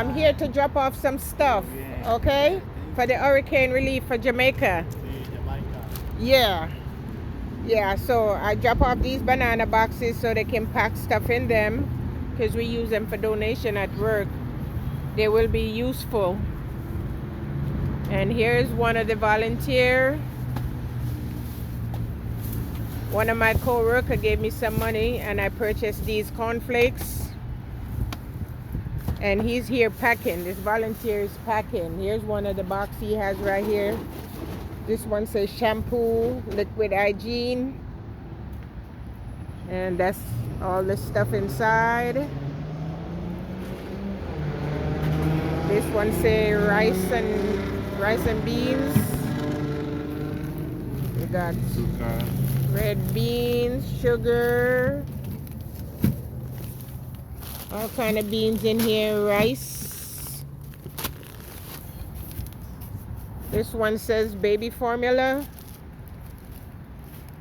I'm here to drop off some stuff, okay? For the hurricane relief for Jamaica. Yeah. Yeah, so I drop off these banana boxes so they can pack stuff in them because we use them for donation at work. They will be useful. And here's one of the volunteer. One of my co-worker gave me some money and I purchased these cornflakes. And he's here packing. This volunteer is packing. Here's one of the boxes he has right here. This one says shampoo, liquid hygiene. And that's all the stuff inside. This one says rice and beans. We got red beans, sugar, all kind of beans in here, rice. This one says baby formula.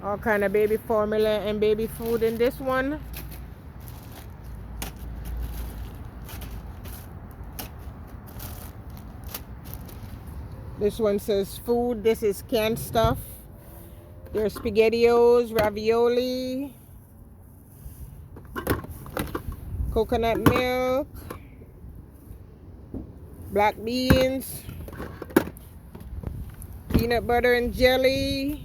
All kind of baby formula and baby food in this one. This one says food. This is canned stuff. There's SpaghettiOs, ravioli, coconut milk, black beans, peanut butter and jelly,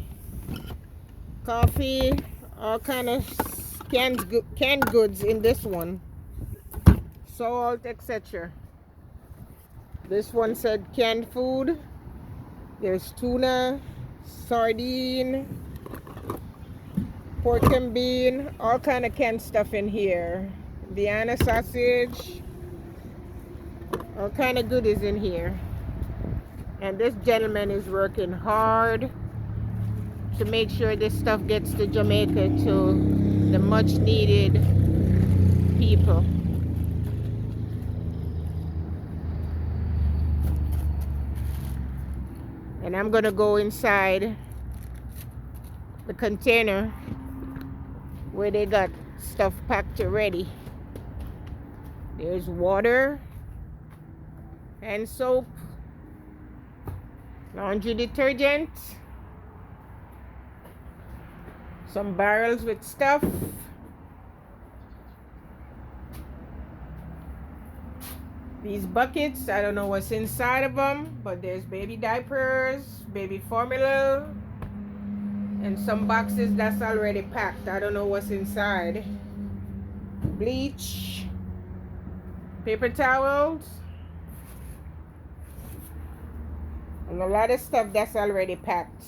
coffee, all kind of canned goods in this one, salt, etc. This one said canned food. There's tuna, sardine, pork and bean, all kind of canned stuff in here. Vienna sausage, all kind of goodies in here. And this gentleman is working hard to make sure this stuff gets to Jamaica, to the much needed people. And I'm gonna go inside the container where they got stuff packed already. There's water and soap, laundry detergent, some barrels with stuff, these buckets, I don't know what's inside of them, but there's baby diapers, baby formula, and some boxes that's already packed. I don't know what's inside. Bleach, paper towels, and a lot of stuff that's already packed.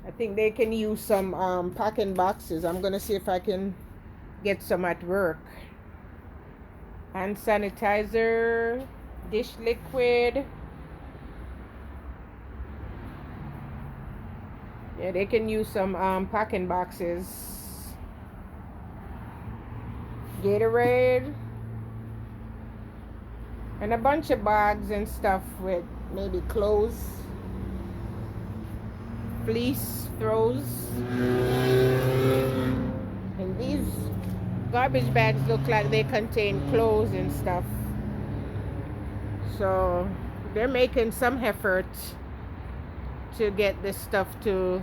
I think they can use some packing boxes. I'm gonna see if I can get some at work. Hand sanitizer, dish liquid. Yeah, they can use some packing boxes. Gatorade. And a bunch of bags and stuff with maybe clothes. Fleece throws. And these garbage bags look like they contain clothes and stuff. So they're making some effort to get this stuff to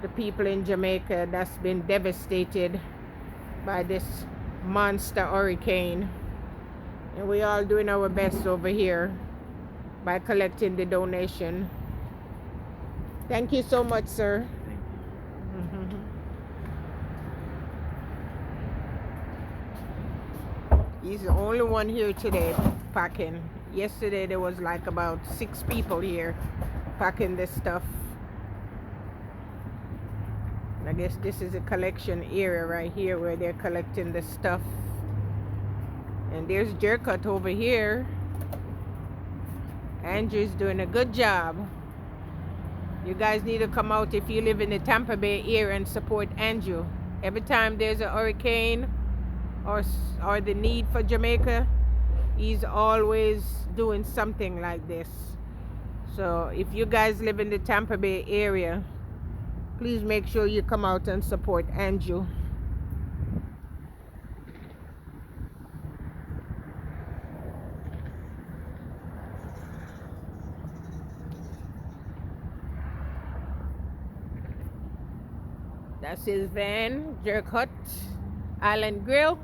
the people in Jamaica that's been devastated by this monster hurricane. And we all doing our best over here by collecting the donation. Thank you so much, sir. He's the only one here today packing. Yesterday there was like about 6 people here packing this stuff. And I guess this is a collection area right here where they're collecting the stuff. And there's Jercut over here. Andrew's doing a good job. You guys need to come out if you live in the Tampa Bay area and support Andrew. Every time there's a hurricane or the need for Jamaica, he's always doing something like this. So if you guys live in the Tampa Bay area, please make sure you come out and support Andrew. That's his van, Jerk Hut Island Grill.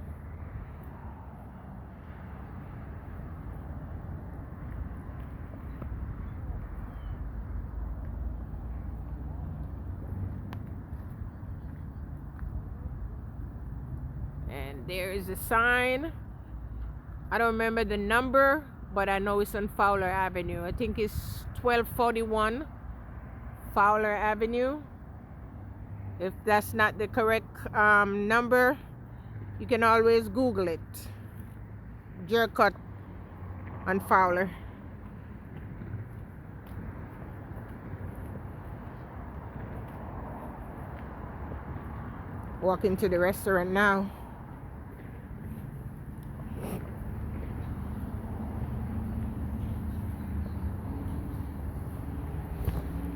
And there is a sign. I don't remember the number, but I know it's on Fowler Avenue. I think it's 1241 Fowler Avenue. If that's not the correct number, you can always Google it. Jerk Hut on Fowler. Walking to the restaurant now.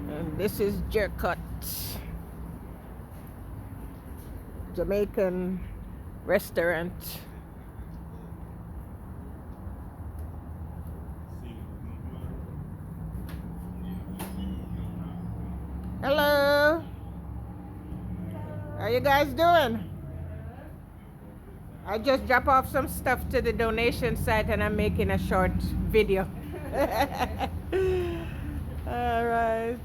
And this is Jerk Hut, Jamaican restaurant. Hello. How you guys doing? I just dropped off some stuff to the donation site and I'm making a short video. All right.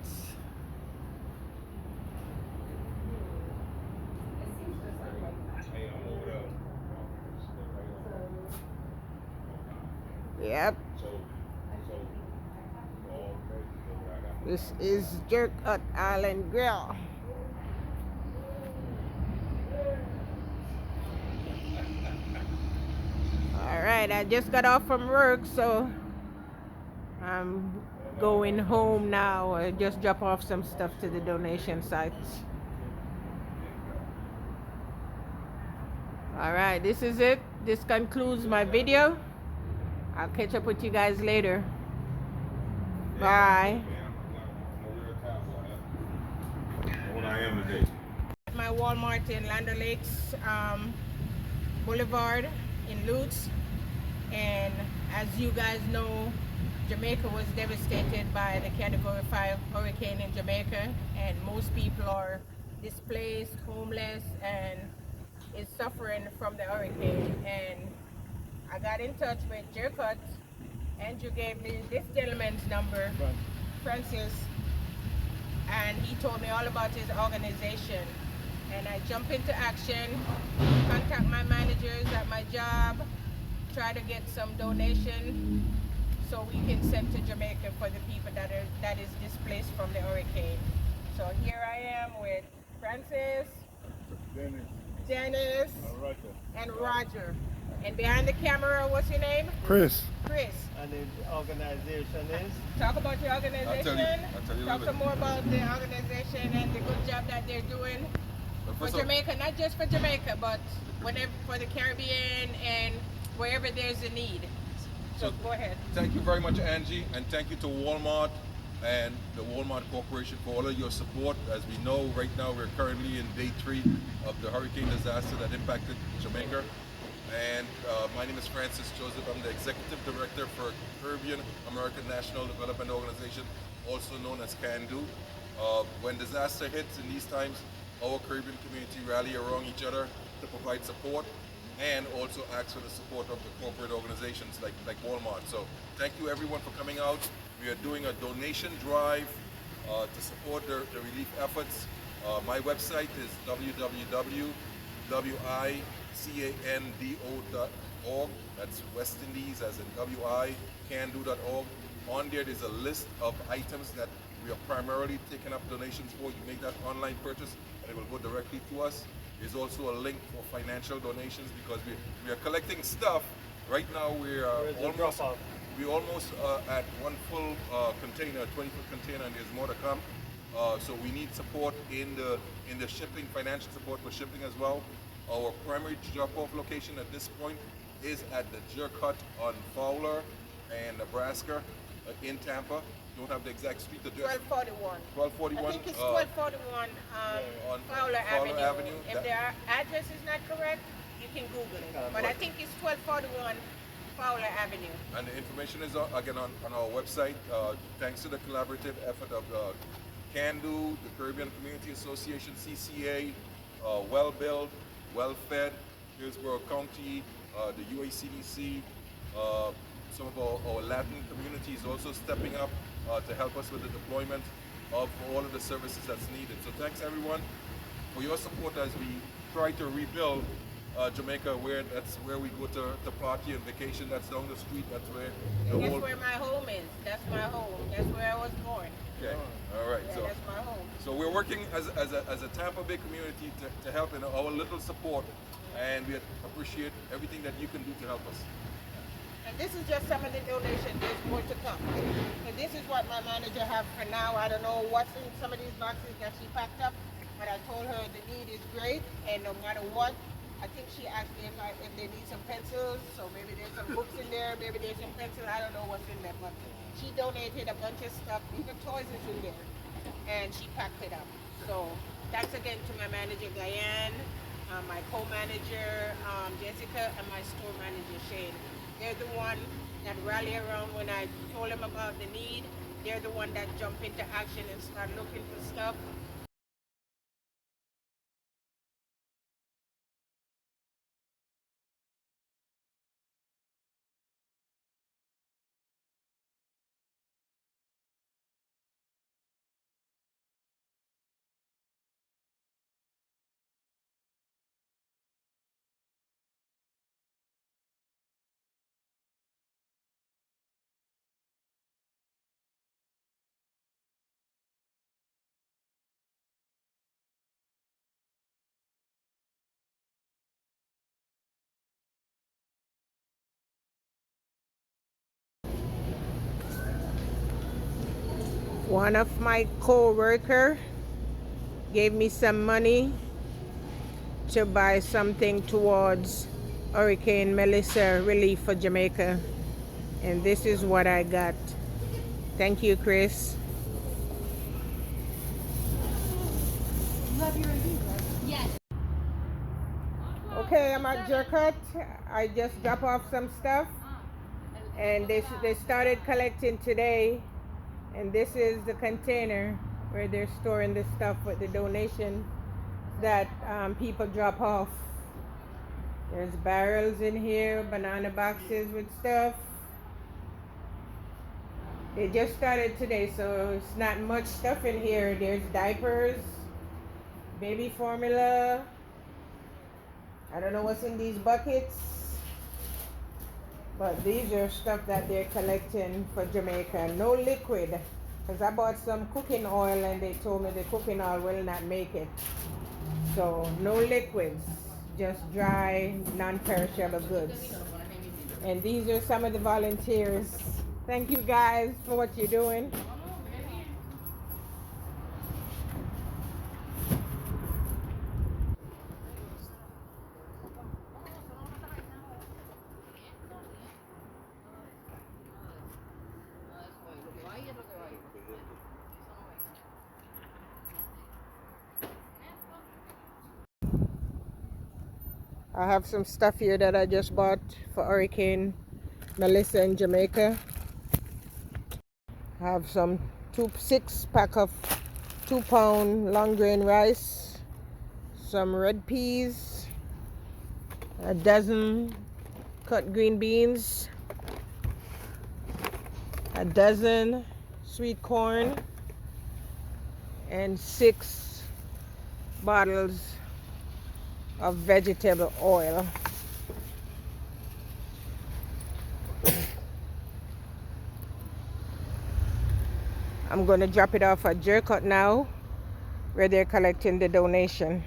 Yep. This is Jerk Hut Island Grill. Alright, I just got off from work, so I'm going home now. I just drop off some stuff to the donation site. Alright, this is it. This concludes my video. I'll catch up with you guys later. Bye. My Walmart in Land O'Lakes Boulevard in Lutz, and as you guys know, Jamaica was devastated by the Category 5 hurricane in Jamaica, and most people are displaced, homeless, and is suffering from the hurricane. And I got in touch with Jerk Hut. Andrew gave me this gentleman's number, Francis, and he told me all about his organization. And I jump into action, contact my managers at my job, try to get some donation so we can send to Jamaica for the people that is displaced from the hurricane. So here I am with Francis, Dennis, and Roger. And behind the camera, what's your name? Chris. Chris. And the organization is? Talk about your organization. I'll tell you Talk some more about the organization and the good job that they're doing for Jamaica, not just for Jamaica, but whenever for the Caribbean and wherever there's a need. So go ahead. Thank you very much, Angie, and thank you to Walmart and the Walmart Corporation for all of your support. As we know, right now we're currently in day 3 of the hurricane disaster that impacted Jamaica. And my name is Francis Joseph. I'm the Executive Director for Caribbean American National Development Organization, also known as CANDO. When disaster hits in these times, our Caribbean community rally around each other to provide support and also ask for the support of the corporate organizations like Walmart. So thank you everyone for coming out. We are doing a donation drive to support the relief efforts. My website is www.wicando.org. That's West Indies as in wicando.org. On there's a list of items that we are primarily taking up donations for. You make that online purchase and it will go directly to us. There's also a link for financial donations because we are collecting stuff. Right now we're almost at one full container, 20-foot container, and there's more to come. So we need support in the shipping, financial support for shipping as well. Our primary drop-off location at this point is at the Jerk Hut on Fowler and Nebraska in Tampa. Don't have the exact street address. 1241. 1241. I think it's 1241 on Fowler Avenue. If the address is not correct, you can Google it. But I think it's 1241 Fowler Avenue. And the information is again on our website. Thanks to the collaborative effort of CANDO, the Caribbean Community Association, CCA, well-built, well-fed. Hillsborough County, the UACDC, some of our Latin communities also stepping up to help us with the deployment of all of the services that's needed. So thanks everyone for your support as we try to rebuild Jamaica, that's where we go to party and vacation. That's down the street. That's where that's where my home is. That's my home. That's where I was born. Okay. All right. Yeah, So that's my home. So we're working as a Tampa Bay community to help in our little support, and we appreciate everything that you can do to help us. And this is just some of the donations. There's more to come. So this is what my manager have for now. I don't know what's in some of these boxes that she packed up, but I told her the need is great, and no matter what, I think she asked me if they need some pencils, so maybe there's some books in there, maybe there's some pencils, I don't know what's in there, but she donated a bunch of stuff, even toys is in there, and she packed it up. So thanks again to my manager, Diane, my co-manager, Jessica, and my store manager, Shane. They're the one that rally around when I told them about the need. They're the one that jump into action and start looking for stuff. One of my co-worker gave me some money to buy something towards Hurricane Melissa relief for Jamaica, and this is what I got. Thank you, Chris. You have your ID, right? Yes. Okay, I'm at Jerkut. I just drop off some stuff, and they started collecting today, and this is the container where they're storing the stuff with the donation that people drop off. There's barrels in here, banana boxes with stuff. They just started today, so it's not much stuff in here. There's diapers, baby formula. I don't know what's in these buckets, but these are stuff that they're collecting for Jamaica. No liquid, because I bought some cooking oil and they told me the cooking oil will not make it. So no liquids, just dry, non-perishable goods. And these are some of the volunteers. Thank you guys for what you're doing. I have some stuff here that I just bought for Hurricane Melissa in Jamaica. I have some 6-pack of 2-pound long grain rice, some red peas, a dozen cut green beans, a dozen sweet corn, and 6 bottles of vegetable oil. I'm going to drop it off at Jerkut now, where they're collecting the donation.